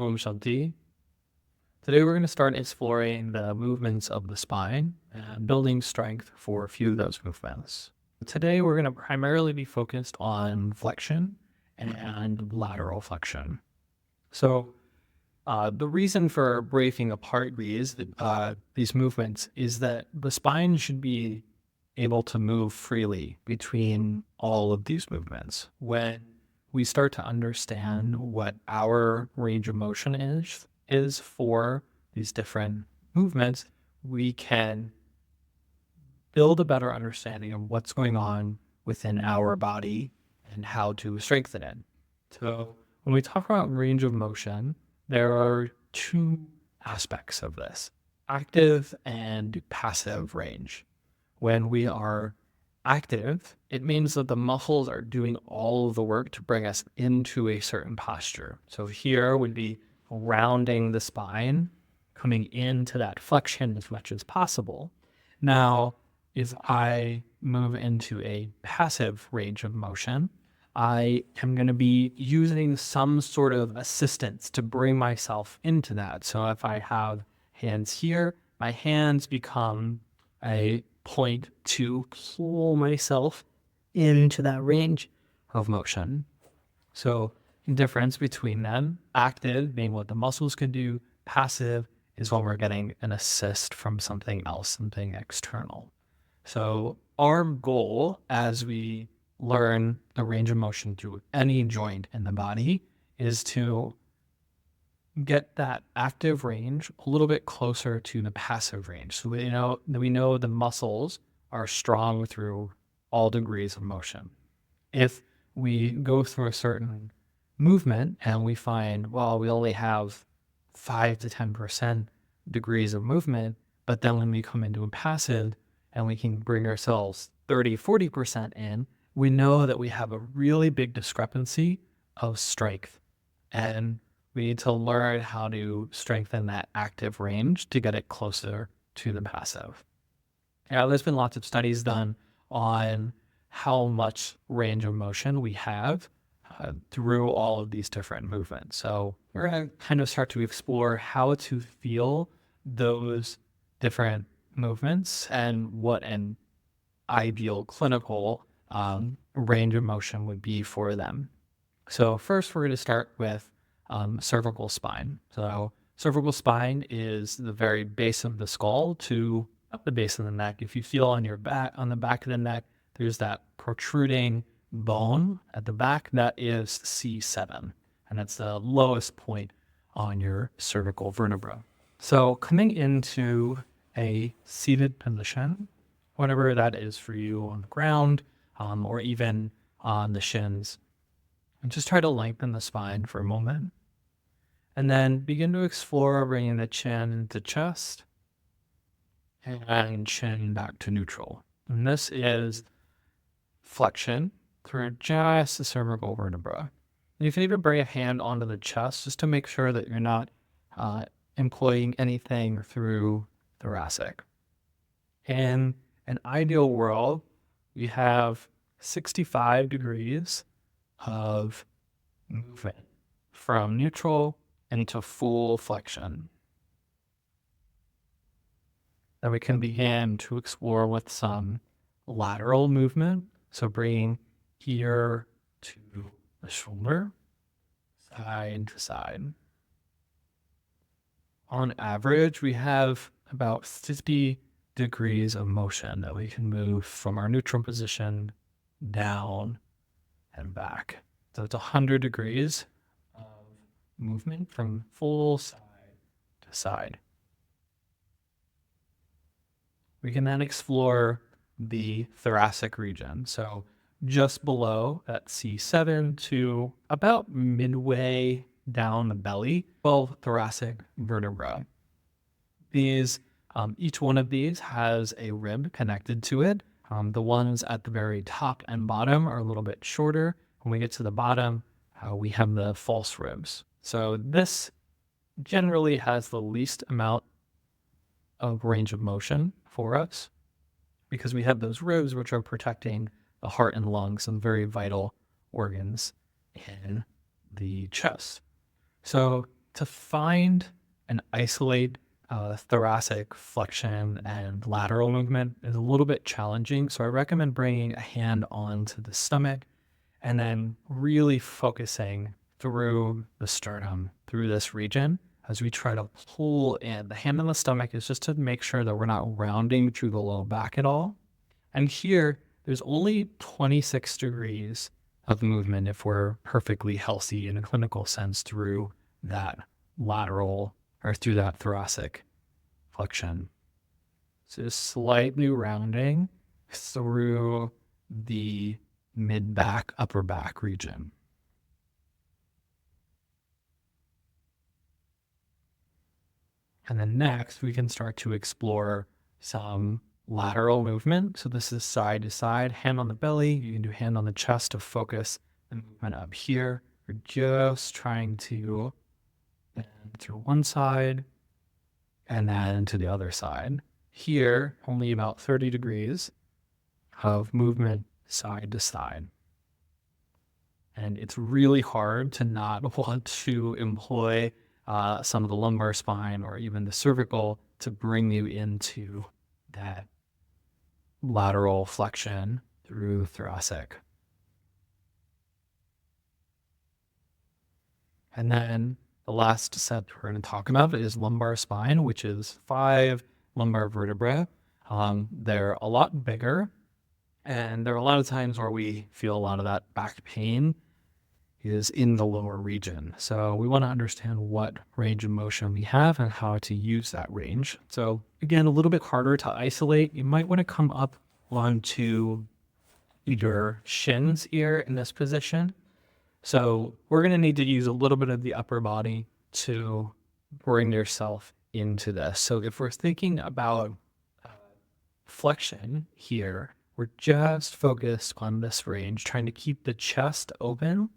Om Shanti. Today we're going to start exploring the movements of the spine and building strength for a few of those movements. Today we're going to primarily be focused on flexion and lateral flexion. So the reason for breaking apart these movements is that the spine should be able to move freely between all of these movements. When we start to understand what our range of motion is for these different movements, we can build a better understanding of what's going on within our body and how to strengthen it. So when we talk about range of motion, there are two aspects of this: active and passive range. When we are active, it means that the muscles are doing all of the work to bring us into a certain posture. So here would be rounding the spine, coming into that flexion as much as possible. Now, if I move into a passive range of motion, I am going to be using some sort of assistance to bring myself into that. So if I have hands here, my hands become a point to pull myself into that range of motion. So the difference between them: active being what the muscles can do, passive is when we're getting an assist from something else, something external. So our goal as we learn the range of motion through any joint in the body is to get that active range a little bit closer to the passive range. So we know the muscles are strong through all degrees of motion. If we go through a certain movement and we find, well, we only have 5 to 10% degrees of movement, but then when we come into a passive and we can bring ourselves 30, 40% in, we know that we have a really big discrepancy of strength. And we need to learn how to strengthen that active range to get it closer to the passive. Now, there's been lots of studies done on how much range of motion we have through all of these different movements. So we're going to kind of start to explore how to feel those different movements and what an ideal clinical range of motion would be for them. So first, we're going to start with cervical spine. So cervical spine is the very base of the skull to up the base of the neck. If you feel on your back, on the back of the neck, there's that protruding bone at the back that is C7, and that's the lowest point on your cervical vertebra. So coming into a seated position, whatever that is for you, on the ground or even on the shins, and just try to lengthen the spine for a moment. And then begin to explore bringing the chin into chest and chin back to neutral. And this is flexion through just the cervical vertebra. And you can even bring a hand onto the chest just to make sure that you're not employing anything through thoracic. In an ideal world, we have 65 degrees of movement from neutral into full flexion. Then we can begin to explore with some lateral movement. So bringing ear to the shoulder, side to side. On average, we have about 50 degrees of motion that we can move from our neutral position down and back. So it's 100 degrees of movement from full side to side. We can then explore the thoracic region. So just below that C7 to about midway down the belly, 12 thoracic vertebrae. These, each one of these has a rib connected to it. The ones at the very top and bottom are a little bit shorter. When we get to the bottom, we have the false ribs. So this generally has the least amount of range of motion for us because we have those ribs which are protecting the heart and lungs, some very vital organs in the chest. So to find and isolate thoracic flexion and lateral movement is a little bit challenging. So I recommend bringing a hand onto the stomach and then really focusing through the sternum, through this region, as we try to pull in. The hand on the stomach is just to make sure that we're not rounding through the low back at all. And here, there's only 26 degrees of movement if we're perfectly healthy in a clinical sense through that lateral or through that thoracic flexion. So just slightly rounding through the mid-back, upper back region. And then next, we can start to explore some lateral movement. So this is side to side, hand on the belly. You can do hand on the chest to focus the movement up here. We're just trying to bend through one side and then to the other side. Here, only about 30 degrees of movement side to side. And it's really hard to not want to employ some of the lumbar spine or even the cervical to bring you into that lateral flexion through thoracic. And then the last set we're going to talk about is lumbar spine, which is 5 lumbar vertebrae. They're a lot bigger, and there are a lot of times where we feel a lot of that back pain is in the lower region. So we want to understand what range of motion we have and how to use that range. So again, a little bit harder to isolate. You might want to come up onto your shins here in this position. So we're going to need to use a little bit of the upper body to bring yourself into this. So if we're thinking about flexion here, we're just focused on this range, trying to keep the chest open.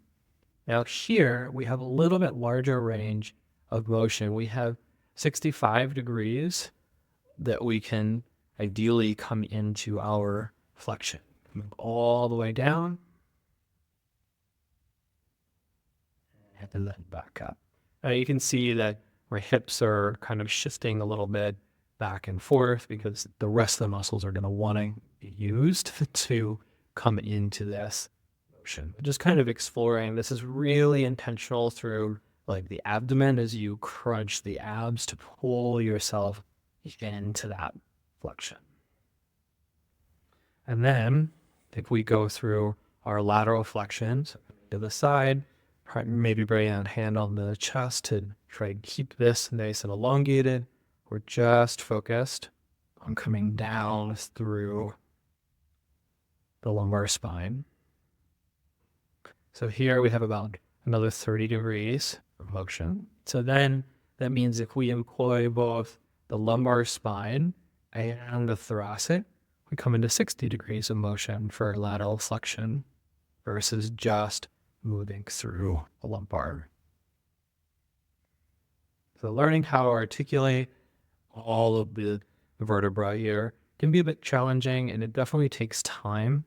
Now here, we have a little bit larger range of motion. We have 65 degrees that we can ideally come into our flexion. Move all the way down. And then back up. Now you can see that my hips are kind of shifting a little bit back and forth because the rest of the muscles are going to want to be used to come into this motion. Just kind of exploring. This is really intentional through like the abdomen as you crunch the abs to pull yourself into that flexion. And then if we go through our lateral flexion, so to the side, maybe bring a hand on the chest to try to keep this nice and elongated. We're just focused on coming down through the lumbar spine. So here we have about another 30 degrees of motion. So then that means if we employ both the lumbar spine and the thoracic, we come into 60 degrees of motion for lateral flexion versus just moving through the lumbar. So learning how to articulate all of the vertebrae here can be a bit challenging, and it definitely takes time.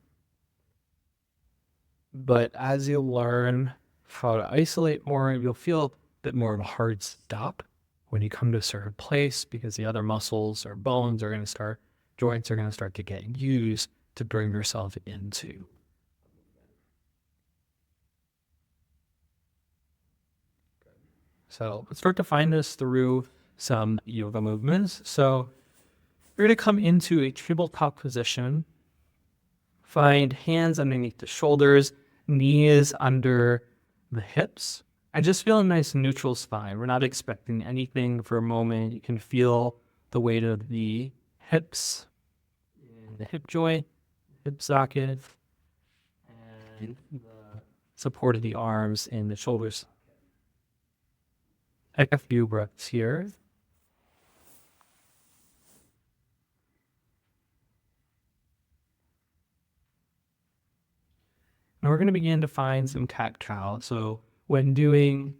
But as you learn how to isolate more, you'll feel a bit more of a hard stop when you come to a certain place because the other muscles or bones are going to start, joints are going to start to get used to bring yourself into. So let's start to find this through some yoga movements. So you're going to come into a tabletop position. Find hands underneath the shoulders, knees under the hips. And just feel a nice neutral spine. We're not expecting anything for a moment. You can feel the weight of the hips, the hip joint, hip socket, and the support of the arms and the shoulders. Take a few breaths here. And we're going to begin to find some cat-cow. So when doing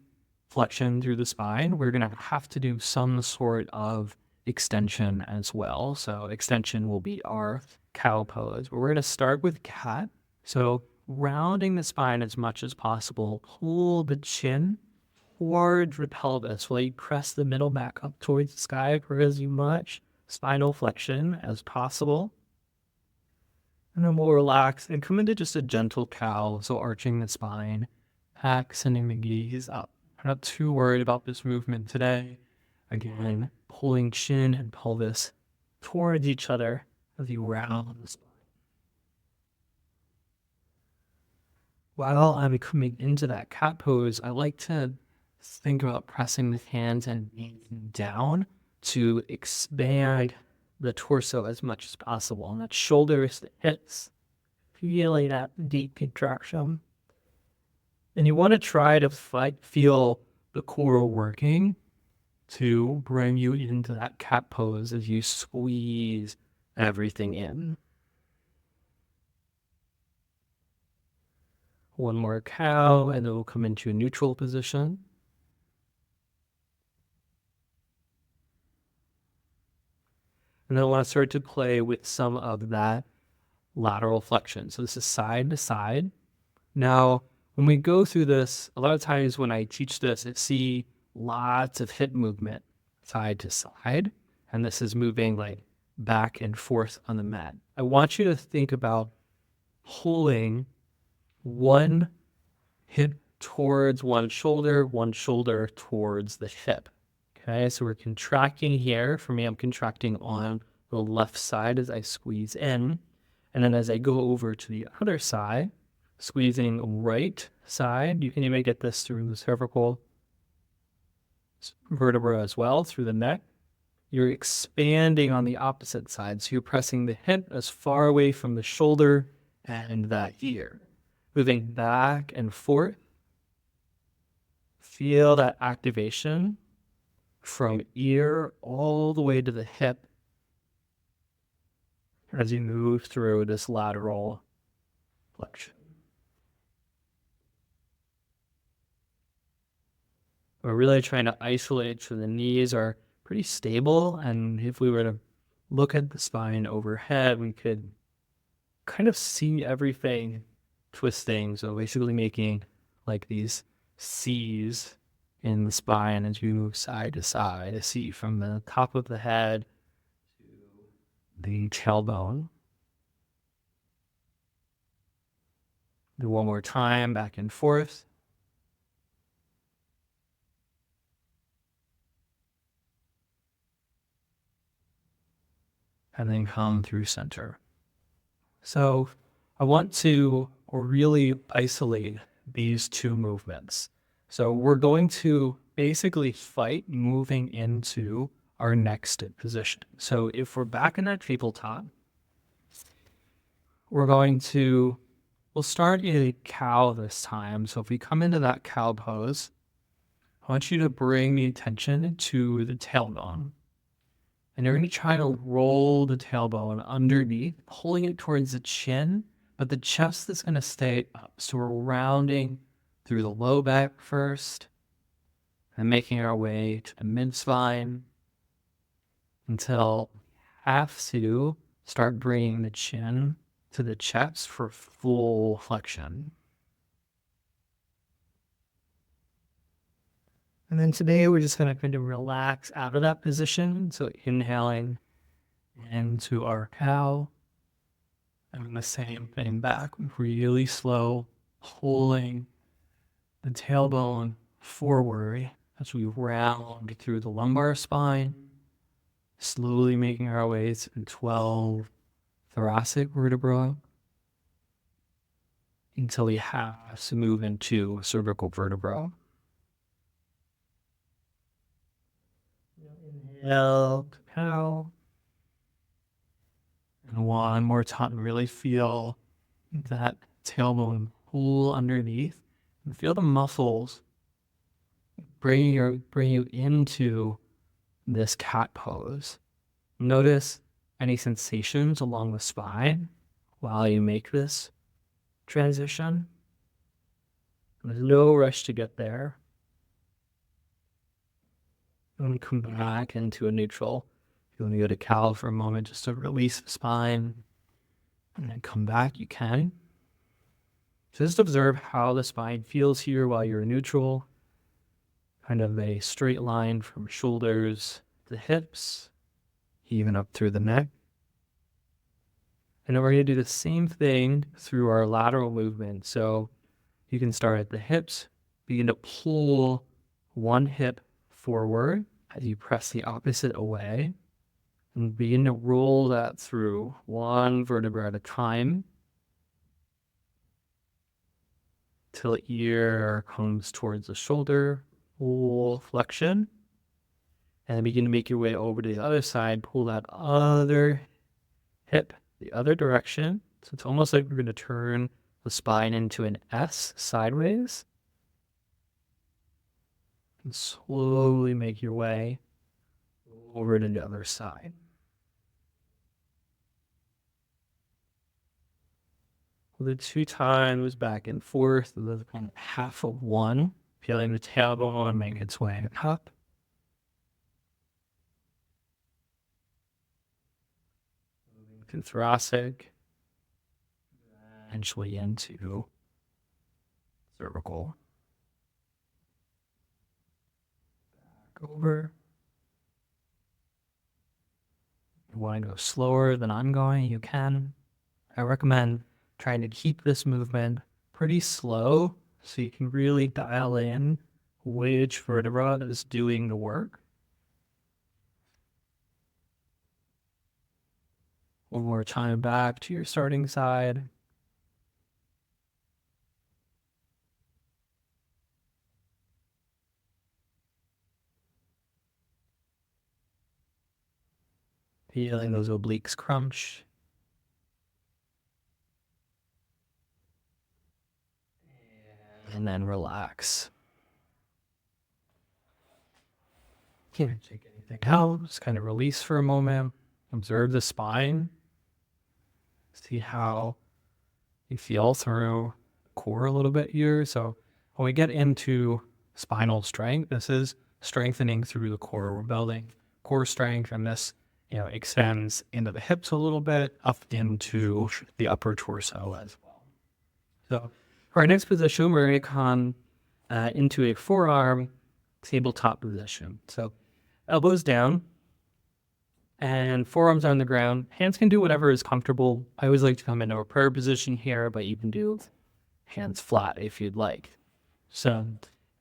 flexion through the spine, we're going to have to do some sort of extension as well. So extension will be our cow pose. We're going to start with cat. So rounding the spine as much as possible. Pull the chin towards the pelvis while you press the middle back up towards the sky for as much spinal flexion as possible. And then we'll relax and come into just a gentle cow, so arching the spine, sending the gaze up. I'm not too worried about this movement today. Again, pulling chin and pelvis towards each other as you round the spine. While I'm coming into that cat pose, I like to think about pressing the hands and knees down to expand the torso as much as possible. And that shoulders, the hips, feeling that deep contraction. And you want to try to feel the core working to bring you into that cat pose as you squeeze everything in. One more cow, and then we'll come into a neutral position. And then I want to start to play with some of that lateral flexion. So this is side to side. Now, when we go through this, a lot of times when I teach this, I see lots of hip movement side to side. And this is moving like back and forth on the mat. I want you to think about pulling one hip towards one shoulder towards the hip. Okay, so we're contracting here. For me, I'm contracting on the left side as I squeeze in. And then as I go over to the other side, squeezing right side, you can even get this through the cervical vertebra as well, through the neck. You're expanding on the opposite side. So you're pressing the hip as far away from the shoulder and that ear. Moving back and forth. Feel that activation from ear all the way to the hip as you move through this lateral flexion. We're really trying to isolate so the knees are pretty stable, and if we were to look at the spine overhead, we could kind of see everything twisting, so basically making like these C's in the spine as you move side to side. A C from the top of the head to the tailbone. Do one more time, back and forth. And then come through center. So I want to really isolate these two movements. So we're going to basically fight moving into our next position. So if we're back in that tabletop, we'll start in a cow this time. So if we come into that cow pose, I want you to bring the attention to the tailbone. And you're going to try to roll the tailbone underneath, pulling it towards the chin, but the chest is going to stay up. So we're rounding through the low back first and making our way to the mid-spine until we have to start bringing the chin to the chest for full flexion. And then today we're just going to kind of relax out of that position. So inhaling into our cow. And the same thing back, really slow, pulling the tailbone forward as we round through the lumbar spine, slowly making our way to the 12 thoracic vertebra until we have to move into cervical vertebra. Inhale, cow. And one more time, really feel that tailbone pull underneath and feel the muscles bring you into this cat pose. Notice any sensations along the spine while you make this transition. There's no rush to get there. And come back into a neutral. If you want to go to cow for a moment just to release the spine and then come back, you can. So just observe how the spine feels here while you're neutral. kind of a straight line from shoulders to hips, even up through the neck. And then we're going to do the same thing through our lateral movement. So you can start at the hips, begin to pull one hip forward as you press the opposite away, and begin to roll that through one vertebra at a time till the ear comes towards the shoulder. Pull flexion, and then begin to make your way over to the other side. Pull that other hip the other direction. So it's almost like we're going to turn the spine into an S sideways. And slowly make your way over to the other side. The 2 times back and forth, the kind of half of one, feeling the tailbone make its way up. To thoracic, eventually into cervical. Back over. If you want to go slower than I'm going, you can. I recommend trying to keep this movement pretty slow so you can really dial in which vertebra is doing the work. One more time back to your starting side. Feeling those obliques crunch. And then relax. Can't take anything out. Just kind of release for a moment. Observe the spine. See how you feel through the core a little bit here. So when we get into spinal strength, this is strengthening through the core. We're building core strength, and this extends into the hips a little bit, up into the upper torso as well. So for our next position, we're going to come into a forearm tabletop position. So elbows down and forearms on the ground. Hands can do whatever is comfortable. I always like to come into a prayer position here, but you can do hands flat if you'd like. So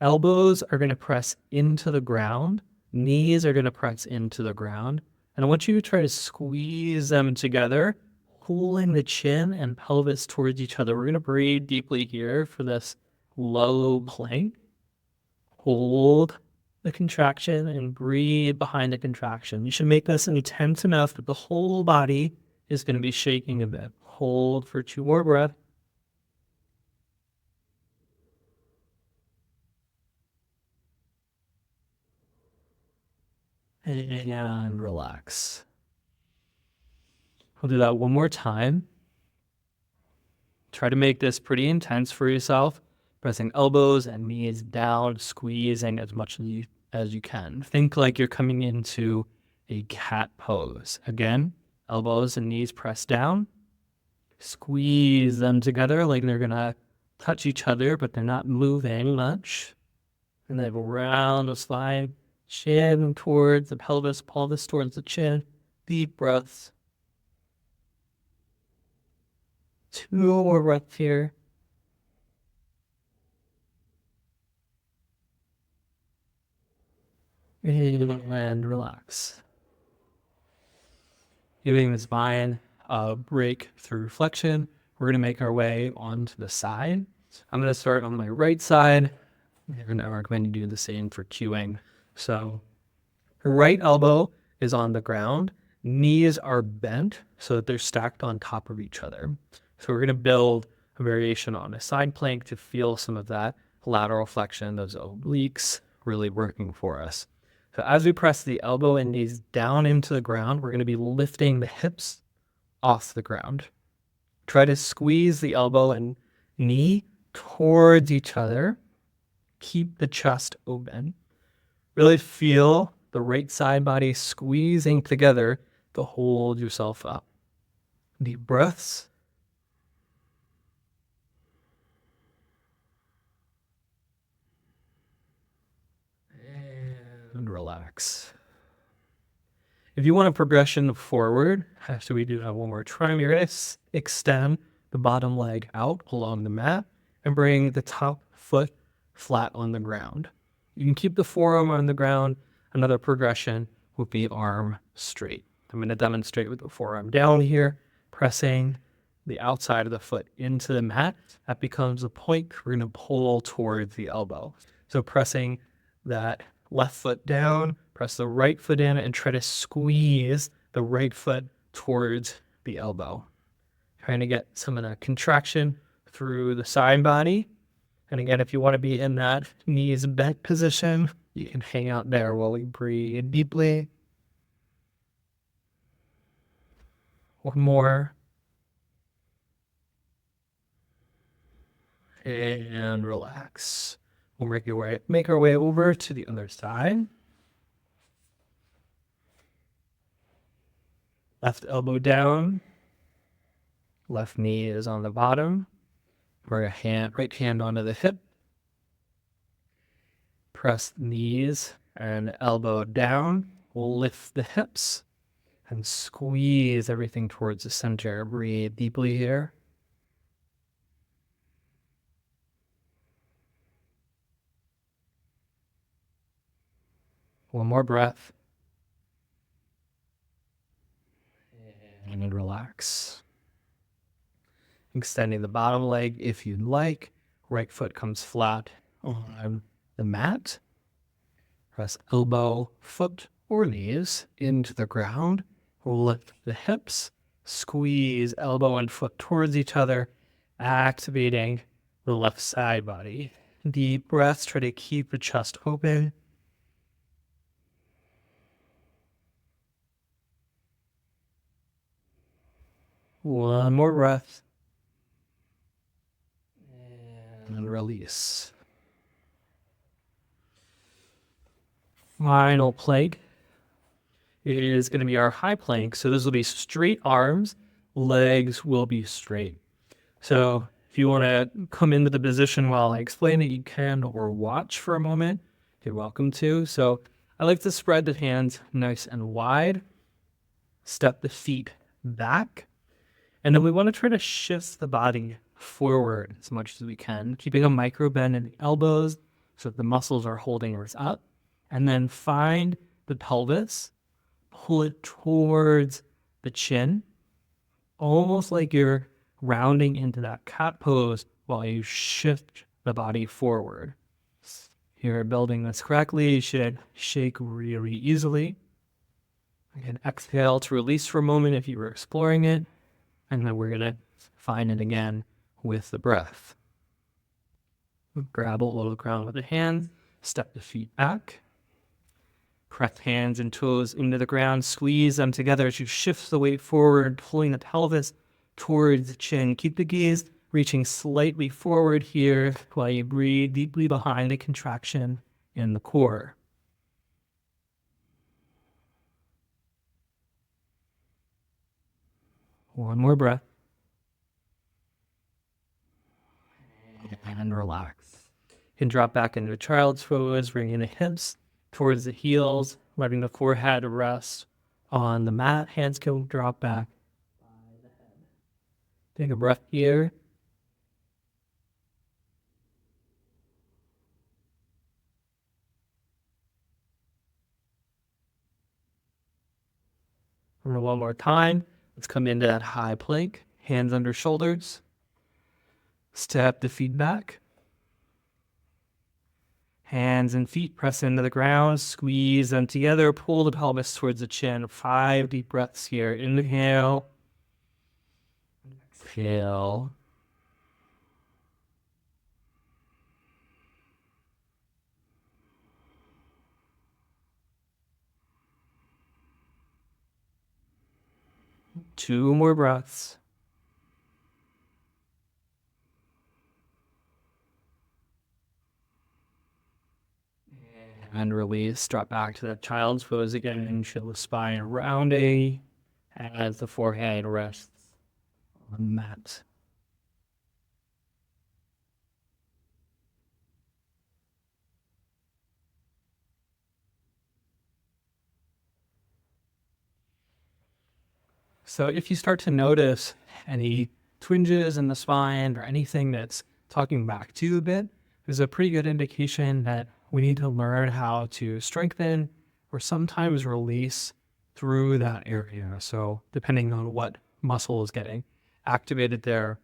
elbows are going to press into the ground. Knees are going to press into the ground. And I want you to try to squeeze them together, pulling the chin and pelvis towards each other. We're going to breathe deeply here for this low plank. Hold the contraction and breathe behind the contraction. You should make this intense enough that the whole body is going to be shaking a bit. Hold for 2 more breaths. And relax. We'll do that one more time. Try to make this pretty intense for yourself. Pressing elbows and knees down, squeezing as much as you can. Think like you're coming into a cat pose. Again, elbows and knees pressed down. Squeeze them together like they're going to touch each other, but they're not moving much. And then round the spine, chin towards the pelvis towards the chin. Deep breaths. 2 more breaths here. And relax. Giving the spine a break through flexion. We're going to make our way onto the side. I'm going to start on my right side. And I recommend you do the same for cueing. So her right elbow is on the ground. Knees are bent so that they're stacked on top of each other. So we're going to build a variation on a side plank to feel some of that lateral flexion, those obliques really working for us. So as we press the elbow and knees down into the ground, we're going to be lifting the hips off the ground. Try to squeeze the elbow and knee towards each other. Keep the chest open. Really feel the right side body squeezing together to hold yourself up. Deep breaths. relax. If you want a progression forward, after we do that one more time, you're going to extend the bottom leg out along the mat and bring the top foot flat on the ground. You can keep the forearm on the ground. Another progression would be arm straight. I'm going to demonstrate with the forearm down here, pressing the outside of the foot into the mat. That becomes a point. We're going to pull towards the elbow. So pressing that left foot down, press the right foot in, and try to squeeze the right foot towards the elbow. Trying to get some of that contraction through the side body. And again, if you want to be in that knees bent position, you can hang out there while we breathe deeply. One more. And relax. We'll make our way over to the other side. Left elbow down. Left knee is on the bottom. Bring right hand onto the hip. Press knees and elbow down. We'll lift the hips and squeeze everything towards the center. Breathe deeply here. One more breath. And relax. Extending the bottom leg if you'd like. Right foot comes flat on the mat. Press elbow, foot, or knees into the ground. Lift the hips. Squeeze elbow and foot towards each other, activating the left side body. Deep breaths. Try to keep the chest open. One more breath. And release. Final plank is going to be our high plank. So this will be straight arms, legs will be straight. So if you want to come into the position while I explain it, you can, or watch for a moment. You're welcome to. So I like to spread the hands nice and wide. Step the feet back. And then we want to try to shift the body forward as much as we can, keeping a micro bend in the elbows so that the muscles are holding us up. And then find the pelvis, pull it towards the chin, almost like you're rounding into that cat pose while you shift the body forward. If you're building this correctly, you should shake really easily. Again, exhale to release for a moment if you were exploring it. And then we're going to find it again with the breath. Grab a little ground with the hands, step the feet back. Press hands and toes into the ground, squeeze them together as you shift the weight forward, pulling the pelvis towards the chin. Keep the gaze reaching slightly forward here while you breathe deeply behind the contraction in the core. One more breath. And relax. You can drop back into a child's pose, bringing the hips towards the heels, letting the forehead rest on the mat. Hands can drop back by the head. Take a breath here. And one more time. Let's come into that high plank. Hands under shoulders. Step the feet back. Hands and feet press into the ground. Squeeze them together. Pull the pelvis towards the chin. 5 deep breaths here. Inhale. Exhale. Two more breaths. And release. Drop back to that child's pose again and feel the spine rounding as the forehead rests on the mat. So if you start to notice any twinges in the spine or anything that's talking back to you a bit, there's a pretty good indication that we need to learn how to strengthen or sometimes release through that area. So depending on what muscle is getting activated there,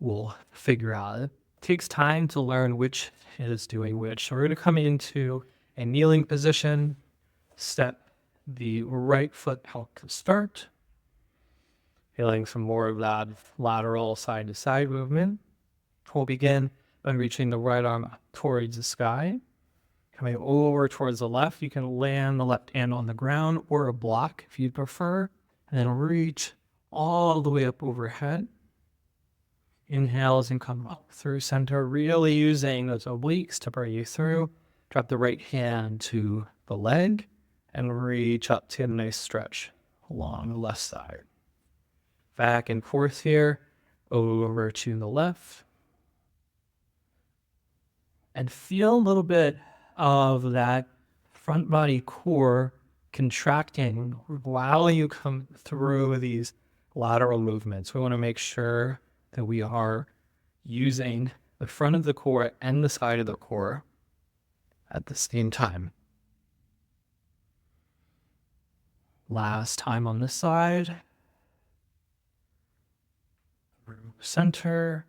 we'll figure out. It takes time to learn which is doing which. So we're going to come into a kneeling position, step the right foot out to start, feeling some more of that lateral side to side movement. We'll begin by reaching the right arm up towards the sky. Coming over towards the left, you can land the left hand on the ground or a block if you prefer, and then reach all the way up overhead. Inhales and come up through center, really using those obliques to bring you through. Drop the right hand to the leg and reach up to a nice stretch along the left side. Back and forth here, over to the left. And feel a little bit of that front body core contracting while you come through these lateral movements. We want to make sure that we are using the front of the core and the side of the core at the same time. Last time on this side. Center.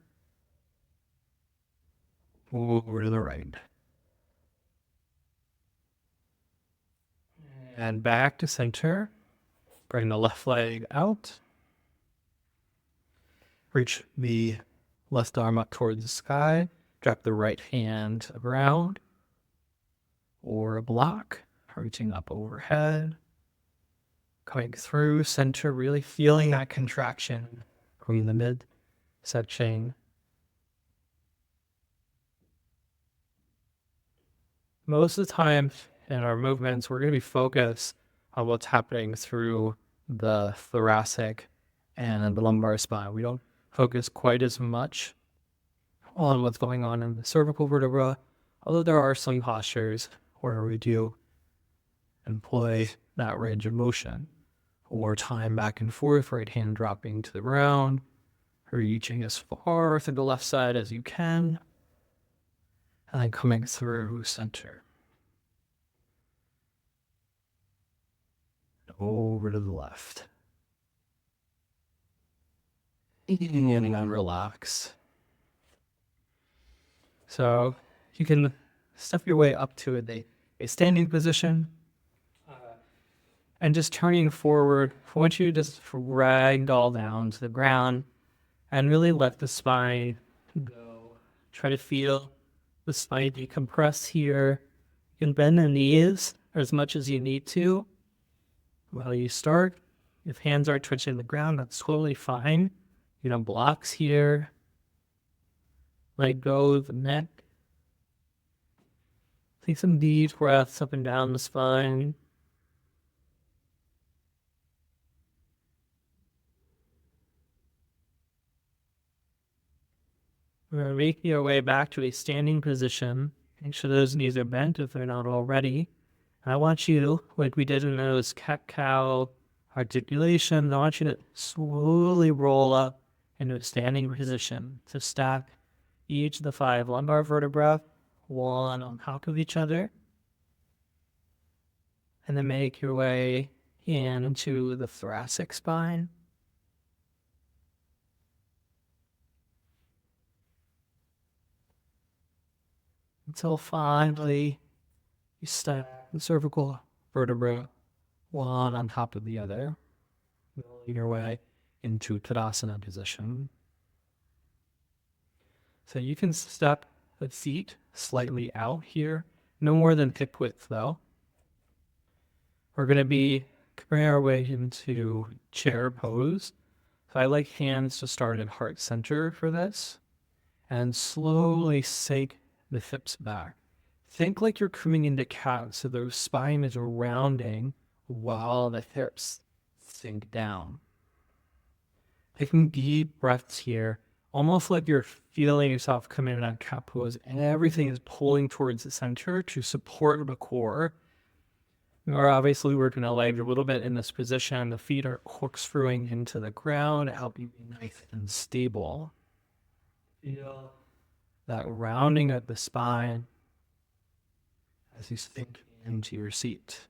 Over to the right. And back to center. Bring the left leg out. Reach the left arm up towards the sky. Drop the right hand to the ground. Or a block. Reaching up overhead. Coming through center, really feeling that contraction from the midsection. Most of the time in our movements, we're going to be focused on what's happening through the thoracic and the lumbar spine. We don't focus quite as much on what's going on in the cervical vertebra, although there are some postures where we do employ that range of motion or time back and forth, right hand dropping to the ground, reaching as far to the left side as you can, and then coming through center. Over to the left. And then relax. So you can step your way up to a standing position. And just turning forward, I want you to just ragdoll down to the ground and really let the spine go. Try to feel the spine decompress here. You can bend the knees as much as you need to while you start. If hands are touching the ground, that's totally fine. Blocks here. Let go of the neck. Take some deep breaths up and down the spine. We're going to make your way back to a standing position. Make sure those knees are bent if they're not already. I want you, like we did in those cat-cow articulations, I want you to slowly roll up into a standing position to stack each of the 5 lumbar vertebrae, one on top of each other. And then make your way into the thoracic spine. Until finally you stack the cervical vertebra one on top of the other, rolling your way into Tadasana position. So you can step the feet slightly out here, no more than hip width though. We're going to be coming our way into chair pose. So I like hands to start at heart center for this, and slowly sink the hips back. Think like you're coming into cat, so the spine is rounding while the hips sink down. Taking deep breaths here, almost like you're feeling yourself coming in that cat pose, and everything is pulling towards the center to support the core. Or obviously working a leg a little bit in this position. The feet are corkscrewing into the ground to help you be nice and stable. Feel that rounding of the spine as you sink into your seat.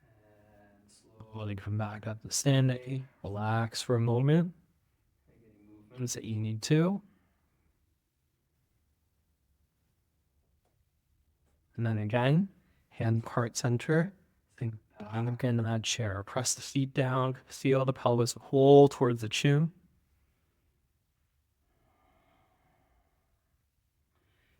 And slowly come back up to standing. Relax for a moment. Movements that you need to. And then again, hand heart center. Think down again in that chair. Press the feet down. Feel the pelvis pull towards the chin.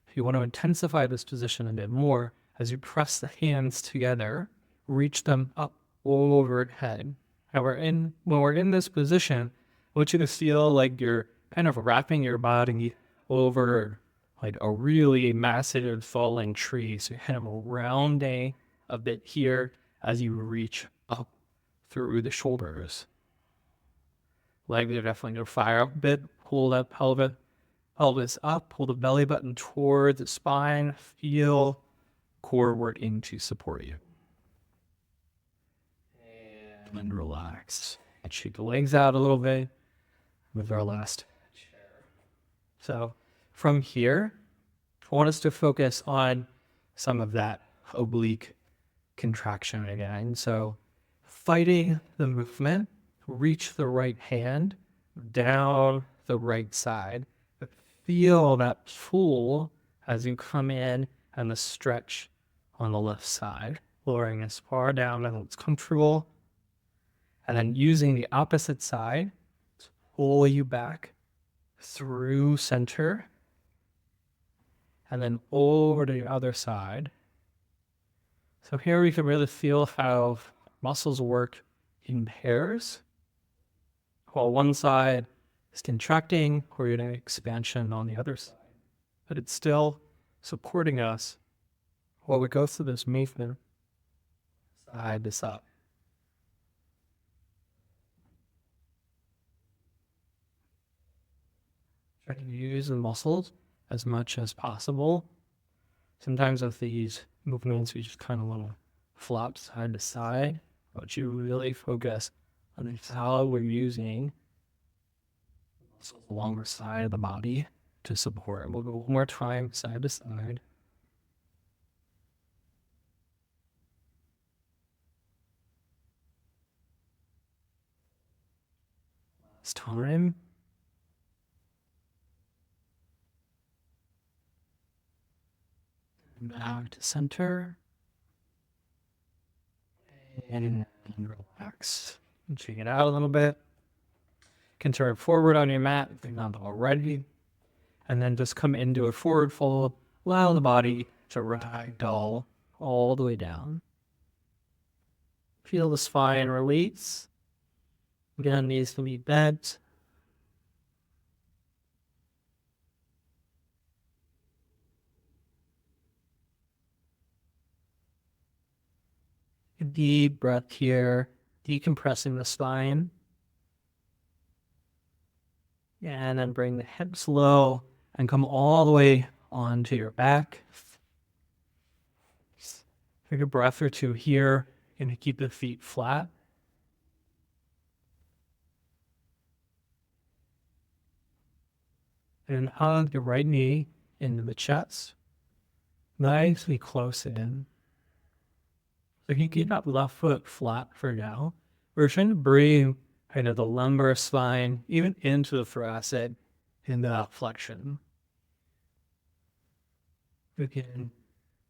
If you want to intensify this position a bit more, as you press the hands together, reach them up overhead. And when we're in this position, I want you to feel like you're kind of wrapping your body over like a really massive falling tree. So you're kind of rounding a bit here as you reach up through the shoulders. Legs are definitely going to fire up a bit. Pull that pelvis up. Pull the belly button towards the spine. Feel core work in to support you. And relax. And shake the legs out a little bit with our last chair. So from here, I want us to focus on some of that oblique contraction again. So fighting the movement, reach the right hand down the right side. Feel that pull as you come in and the stretch on the left side, lowering as far down as it's comfortable. And then using the opposite side to pull you back through center and then over to the other side. So here we can really feel how muscles work in pairs. While one side is contracting, we're getting expansion on the other side. But it's still supporting us while we go through this movement side to side. Try to use the muscles as much as possible. Sometimes with these movements, we just kind of want to flop side to side, but you really focus on how we're using the longer side of the body to support. We'll go one more time, side to side. Last time. Back to center. And relax. And shake it out a little bit. You can turn forward on your mat if you're not already. And then just come into a forward fold. Allow the body to ragdoll all the way down. Feel the spine release. Again, knees to be bent. A deep breath here, decompressing the spine. And then bring the hips low and come all the way onto your back. Take a breath or two here and keep the feet flat. And hug your right knee into the chest. Nicely close in. So you can keep that left foot flat for now. We're trying to bring kind of the lumbar spine even into the thoracic in the flexion. We can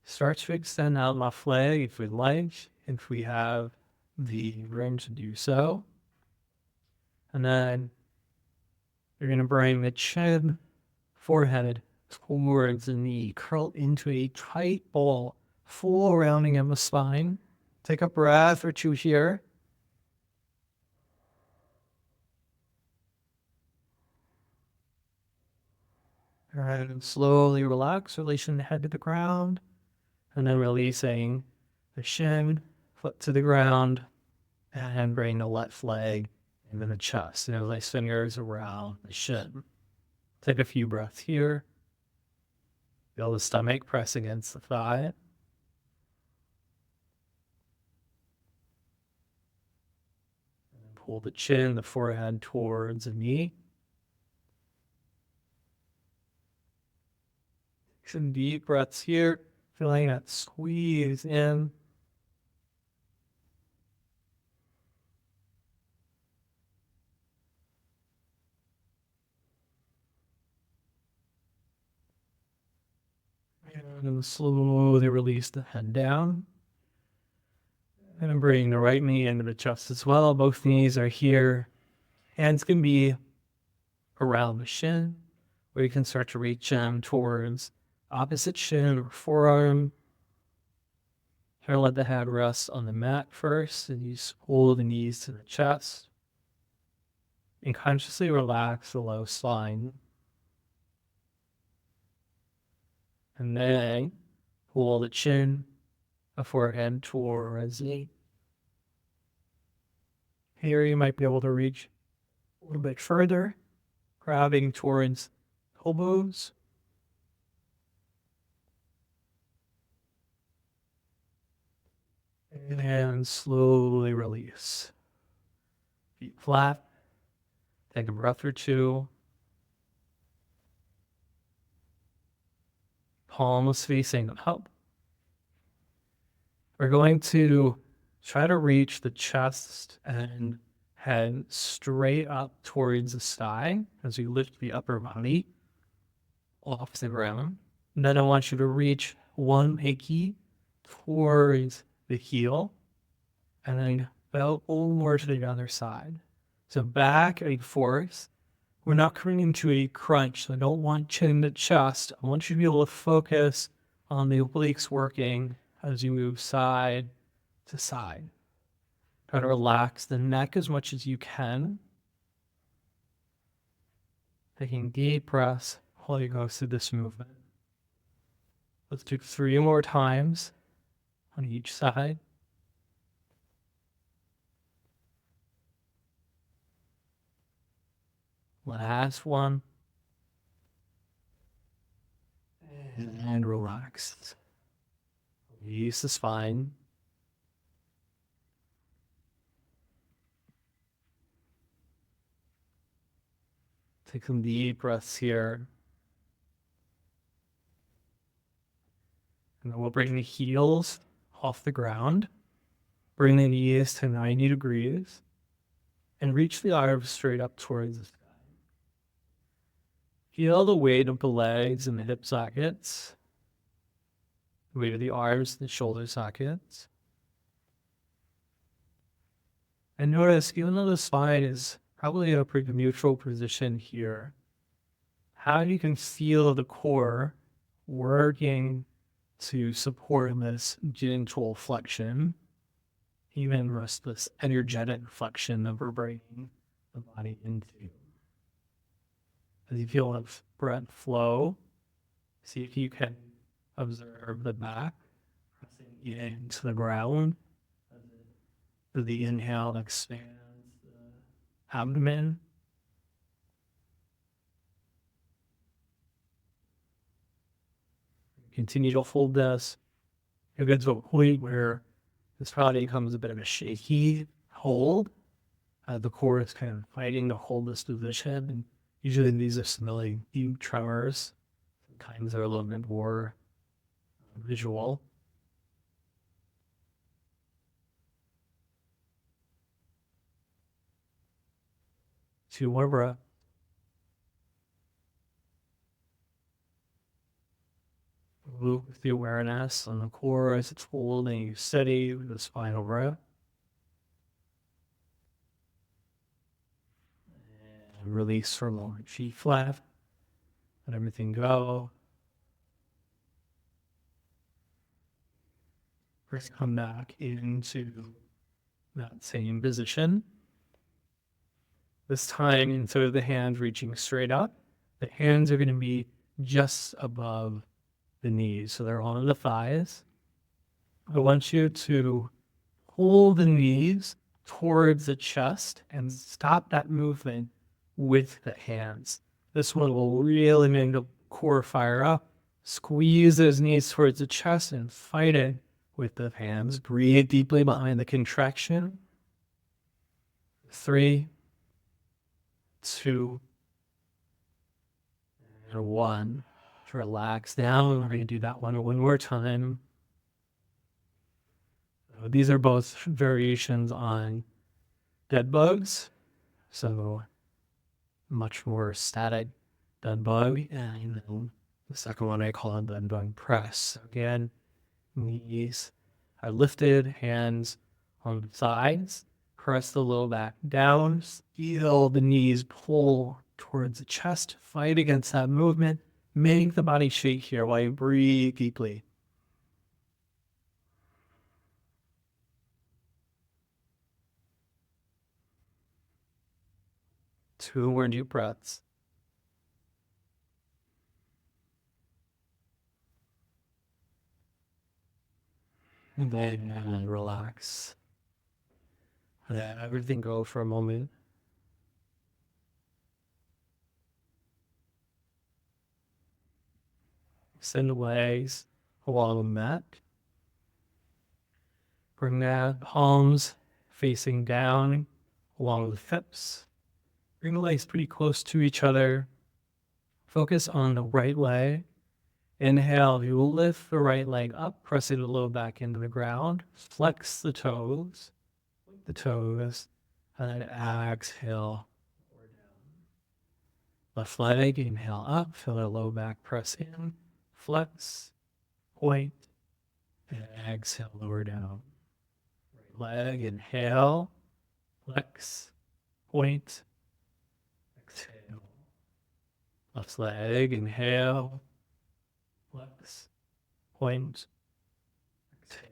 start to extend out left leg if we'd like, if we have the room to do so. And then you're going to bring the chin, forehead towards the knee, curl into a tight ball, full rounding of the spine. Take a breath or two here. All right, and slowly relax, releasing the head to the ground, and then releasing the shin, foot to the ground, and bring the left leg into the chest. Nice fingers around the shin. Take a few breaths here. Feel the stomach press against the thigh. And pull the chin, the forehead towards the knee. Take some deep breaths here, feeling that squeeze in. And then slowly release the head down. And I'm bringing the right knee into the chest as well. Both knees are here. Hands can be around the shin, where you can start to reach towards opposite shin or forearm. Try to let the head rest on the mat first, and you pull the knees to the chest. And consciously relax the low spine. And then pull the chin, the forehead towards the knee. Here you might be able to reach a little bit further, grabbing towards elbows. And slowly release. Feet flat. Take a breath or two. Palms facing up. We're going to try to reach the chest and head straight up towards the sky as you lift the upper body off the ground. And then I want you to reach one pinky towards the heel and then belt over to the other side. So back and forth. We're not coming into a crunch. So I don't want chin to chest. I want you to be able to focus on the obliques working as you move side to side. Try to relax the neck as much as you can. Taking deep breaths while you go through this movement. Let's do 3 more times on each side. Last one. And relax. Release the spine. Take some deep breaths here. And then we'll bring the heels off the ground. Bring the knees to 90 degrees. And reach the arms straight up towards the sky. Feel the weight of the legs and the hip sockets. The weight of the arms and the shoulder sockets. And notice, even though the spine is probably in a pretty neutral position here, how you can feel the core working to support this gentle flexion, even just this energetic flexion of we're bringing the body into. As you feel the breath flow, see if you can observe the back pressing into the ground. As the inhale expands the abdomen. Continue to hold this. You'll get to a point where this body becomes a bit of a shaky hold. The core is kind of fighting to hold this position. And usually these are some really deep tremors. Sometimes they're a little bit more visual. Two more breaths. Move with the awareness on the core as it's holding you steady with the spinal breath. And release for a moment. Feet flat. Let everything go. First, come back into that same position. This time, instead of the hands reaching straight up, the hands are going to be just above the knees. So they're on the thighs. I want you to pull the knees towards the chest and stop that movement with the hands. This one will really make the core fire up. Squeeze those knees towards the chest and fight it with the hands. Breathe deeply behind the contraction. 3, 2, and 1. Relax down. We're going to do that one more time. So these are both variations on dead bugs. So much more static dead bug. And then the second one I call dead bug press. Again, knees are lifted, hands on the sides. Press the low back down. Feel the knees pull towards the chest. Fight against that movement. Make the body shake here while you breathe deeply. 2 more deep breaths. And then relax. Let everything go for a moment. Send the legs along the mat. Bring the palms facing down along the hips. Bring the legs pretty close to each other. Focus on the right leg. Inhale, you will lift the right leg up, press it a little back into the ground. Flex the toes, and then exhale. Left leg, inhale up, feel the low back press in, flex, point, and exhale, lower down. Right leg, inhale, flex, point, exhale. Left leg, inhale, flex, point, exhale.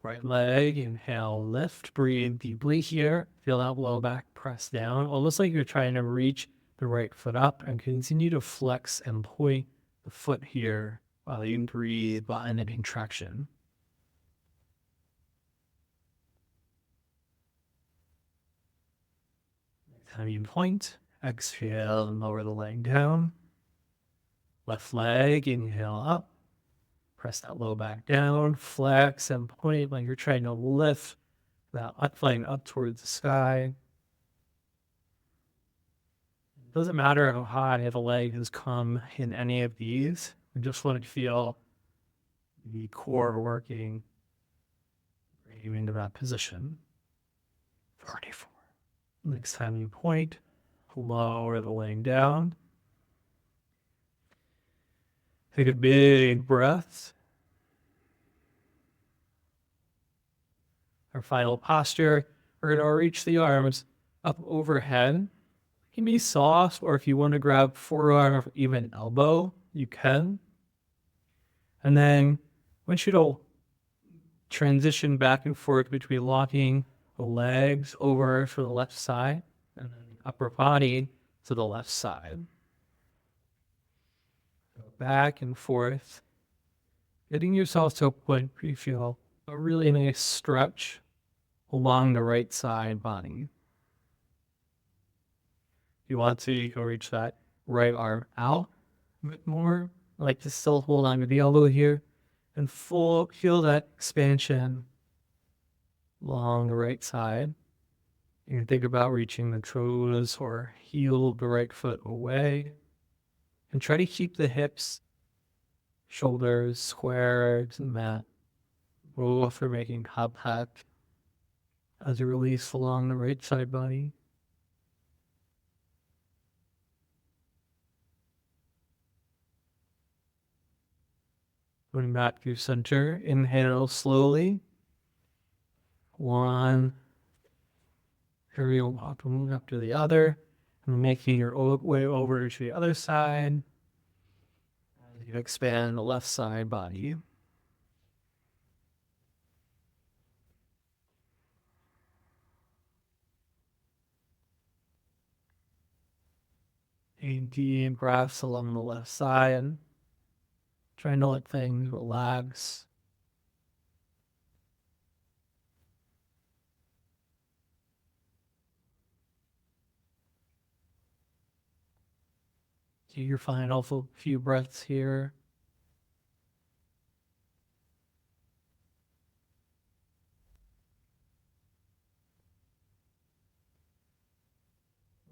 Right leg, inhale, lift, breathe deeply here. Feel that low back press down, almost like you're trying to reach the right foot up, and continue to flex and point the foot here while you breathe behind the contraction. Next time you point, exhale and lower the leg down. Left leg, inhale up. Press that low back down, flex and point like you're trying to lift that leg up towards the sky. It doesn't matter how high the leg has come in any of these. I just want to feel the core working, bring you into that position. 34. Next time you point, lower the leg down. Take a big breath. Our final posture, we're going to reach the arms up overhead. It can be soft, or if you want to grab forearm or even elbow, you can. And then I want you to transition back and forth between locking the legs over to the left side and then the upper body to the left side. Go back and forth, getting yourself to a point where you feel a really nice stretch along the right side body. If you want to, you can reach that right arm out a bit more. I like to still hold on to the elbow here and feel that expansion along the right side. You can think about reaching the toes or heel of the right foot away. And try to keep the hips, shoulders square to the mat. Both are making contact as you release along the right side body. Going back to center, inhale slowly. 1. Here we go, move up to the other, and making your way over to the other side. As you expand the left side body. Taking deep breaths along the left side. Trying to let things relax. Do your final few breaths here.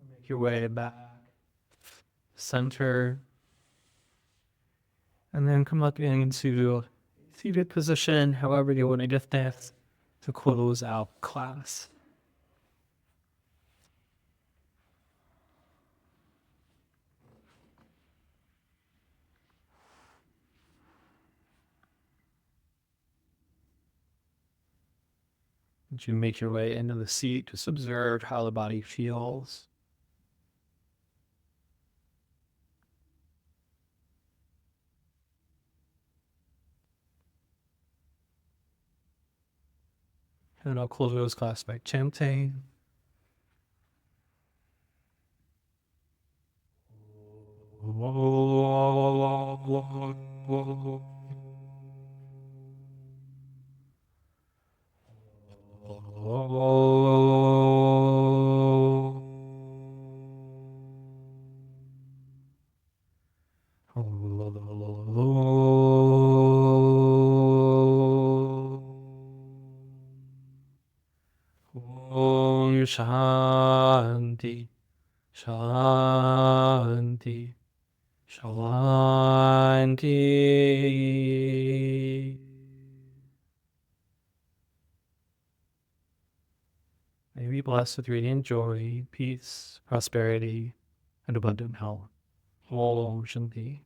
Make your way back, center, and then come up into seated position, however you want to get there, to close out class. As you make your way into the seat, just observe how the body feels. And I'll close class by chanting. Om Shanti, Shanti, Shanti. May we be blessed with radiant joy, peace, prosperity, and abundant health. Om Shanti.